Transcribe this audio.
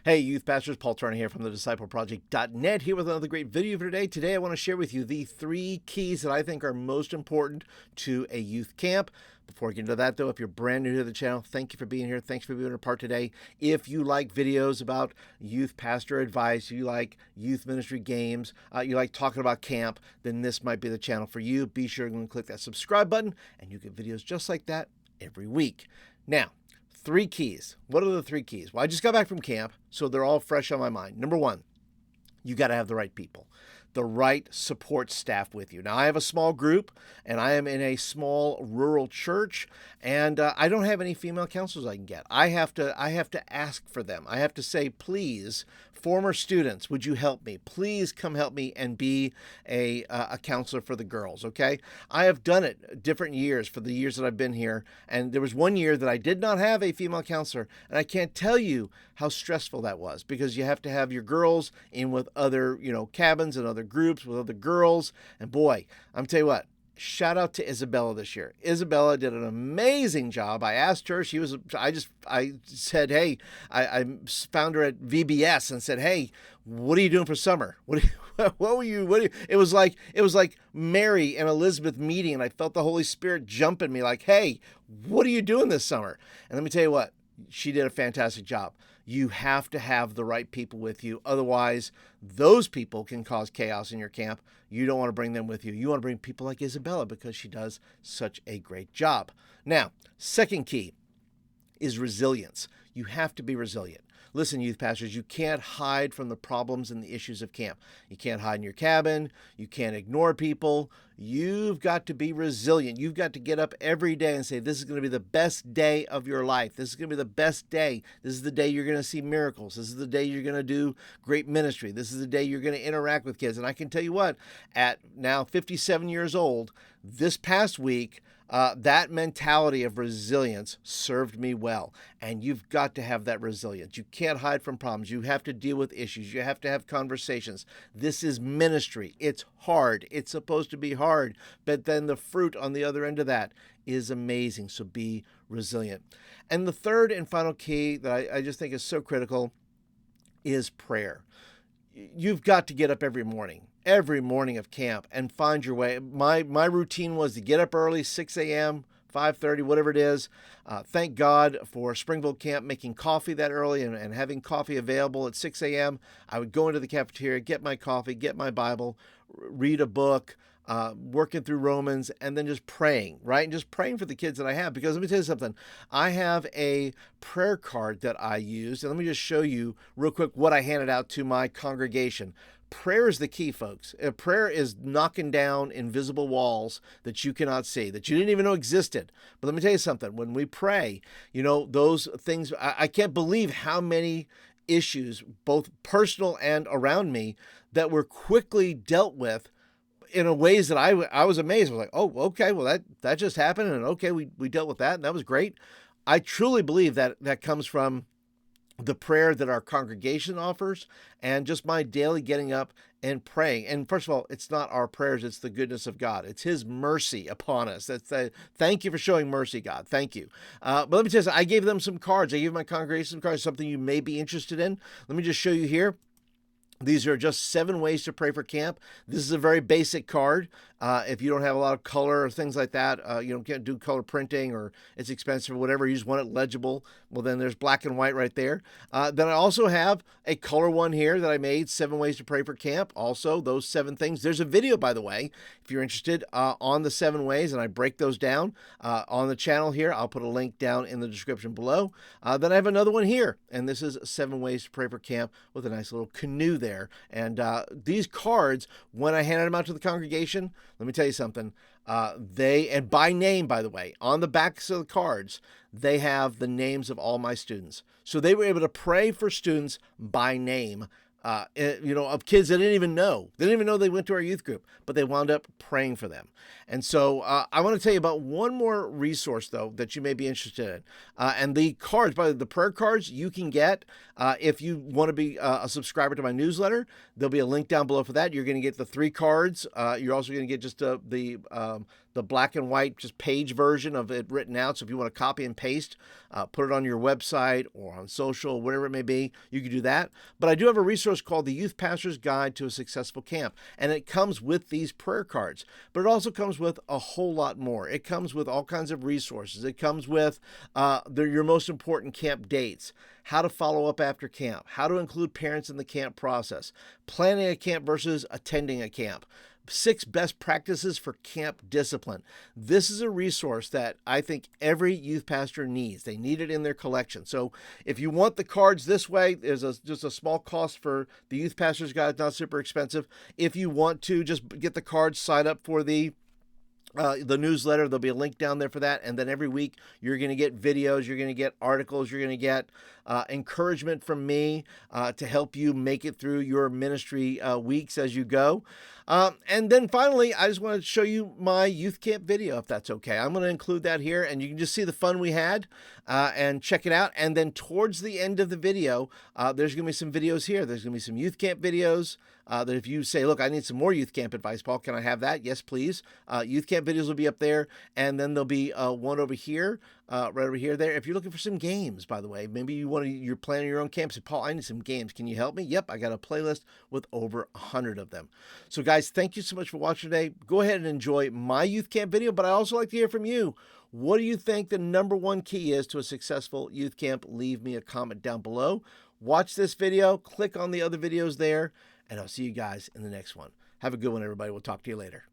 Hey, youth pastors, Paul Turner here from the discipleproject.net, here with another great video for today. Today, I want to share with you the 3 keys that I think are most important to a youth camp. Before we get into that, though, if you're brand new to the channel, thank you for being here. Thanks for being a part today. If you like videos about youth pastor advice, you like youth ministry games, you like talking about camp, then this might be the channel for you. Be sure to click that subscribe button, and you get videos just like that every week. Now, 3 keys. What are the 3 keys? Well, I just got back from camp, so they're all fresh on my mind. Number 1, you got to have the right people, the right support staff with you. Now, I have a small group, and I am in a small rural church, and I don't have any female counselors I can get. I have to ask for them. I have to say, please, former students, would you help me? Please come help me and be a counselor for the girls, okay? I have done it different years for the years that I've been here, and there was one year that I did not have a female counselor, and I can't tell you how stressful that was because you have to have your girls in with other, cabins and other groups with other girls, and boy, I'm telling you what, shout out to Isabella this year. Isabella did an amazing job. I asked her, I said, hey, I found her at VBS and said, hey, what are you doing for summer? It was like Mary and Elizabeth meeting, and I felt the Holy Spirit jump in me like, hey, what are you doing this summer? And let me tell you what, she did a fantastic job. You have to have the right people with you. Otherwise, those people can cause chaos in your camp. You don't want to bring them with you. You want to bring people like Isabella because she does such a great job. Now, second key is resilience. You have to be resilient. Listen, youth pastors, you can't hide from the problems and the issues of camp. You can't hide in your cabin. You can't ignore people. You've got to be resilient. You've got to get up every day and say, this is going to be the best day of your life. This is going to be the best day. This is the day you're going to see miracles. This is the day you're going to do great ministry. This is the day you're going to interact with kids. And I can tell you what, at now 57 years old, this past week, that mentality of resilience served me well. And you've got to have that resilience. You can't hide from problems. You have to deal with issues. You have to have conversations. This is ministry. It's hard. It's supposed to be hard. But then the fruit on the other end of that is amazing. So be resilient. And the third and final key that I just think is so critical is prayer. You've got to get up every morning of camp and find your way. My routine was to get up early, 6 a.m., 5:30, whatever it is. Thank God for Springville Camp making coffee that early and having coffee available at 6 a.m. I would go into the cafeteria, get my coffee, get my Bible, read a book, working through Romans, and then just praying, right? And just praying for the kids that I have. Because let me tell you something. I have a prayer card that I use, and let me just show you real quick what I handed out to my congregation. Prayer is the key, folks. Prayer is knocking down invisible walls that you cannot see, that you didn't even know existed. But let me tell you something. When we pray, those things, I can't believe how many issues, both personal and around me, that were quickly dealt with in a ways that I was amazed. I was like, oh, okay, well, that just happened, and okay, we dealt with that, and that was great. I truly believe that comes from the prayer that our congregation offers and just my daily getting up and praying. And first of all, it's not our prayers, it's the goodness of God. It's his mercy upon us. Thank you for showing mercy, God. Thank you. But let me tell you, I gave them some cards. I gave my congregation some cards, something you may be interested in. Let me just show you here. These are just 7 ways to pray for camp. This is a very basic card. If you don't have a lot of color or things like that, can't do color printing or it's expensive or whatever, you just want it legible, well, then there's black and white right there. Then I also have a color one here that I made, 7 ways to pray for camp. Also, those 7 things. There's a video, by the way, if you're interested, on the 7 ways, and I break those down on the channel here. I'll put a link down in the description below. Then I have another one here, and this is 7 ways to pray for camp with a nice little canoe there. And these cards, when I handed them out to the congregation, let me tell you something. And by name, by the way, on the backs of the cards, they have the names of all my students. So they were able to pray for students by name, of kids that didn't even know. They didn't even know they went to our youth group, but they wound up praying for them. And so I want to tell you about one more resource, though, that you may be interested in. And the cards, by the prayer cards, you can get if you want to be a subscriber to my newsletter. There'll be a link down below for that. You're going to get the 3 cards. You're also going to get just the the black and white just page version of it written out. So if you want to copy and paste, put it on your website or on social, whatever it may be, you can do that. But I do have a resource called the Youth Pastor's Guide to a Successful Camp, and it comes with these prayer cards, but it also comes with a whole lot more. It comes with all kinds of resources. It comes with your most important camp dates, how to follow up after camp, how to include parents in the camp process, planning a camp versus attending a camp, 6 best practices for camp discipline. This is a resource that I think every youth pastor needs. They need it in their collection. So if you want the cards this way, there's just a small cost for the Youth Pastor's Guide. It's not super expensive. If you want to just get the cards, sign up for the newsletter, there'll be a link down there for that. And then every week you're going to get videos, you're going to get articles, you're going to get encouragement from me to help you make it through your ministry weeks as you go. And then finally, I just want to show you my youth camp video, if that's okay. I'm going to include that here, and you can just see the fun we had and check it out. And then towards the end of the video, there's going to be some videos here. There's going to be some youth camp videos that if you say, look, I need some more youth camp advice, Paul, can I have that? Yes, please. Youth camp videos will be up there, and then there'll be one over here, right over here there. If you're looking for some games, by the way, maybe you're planning your own camp. Say, Paul, I need some games. Can you help me? Yep, I got a playlist with over 100 of them. So guys, thank you so much for watching today. Go ahead and enjoy my youth camp video, but I also like to hear from you. What do you think the #1 key is to a successful youth camp? Leave me a comment down below. Watch this video, click on the other videos there, and I'll see you guys in the next one. Have a good one, everybody. We'll talk to you later.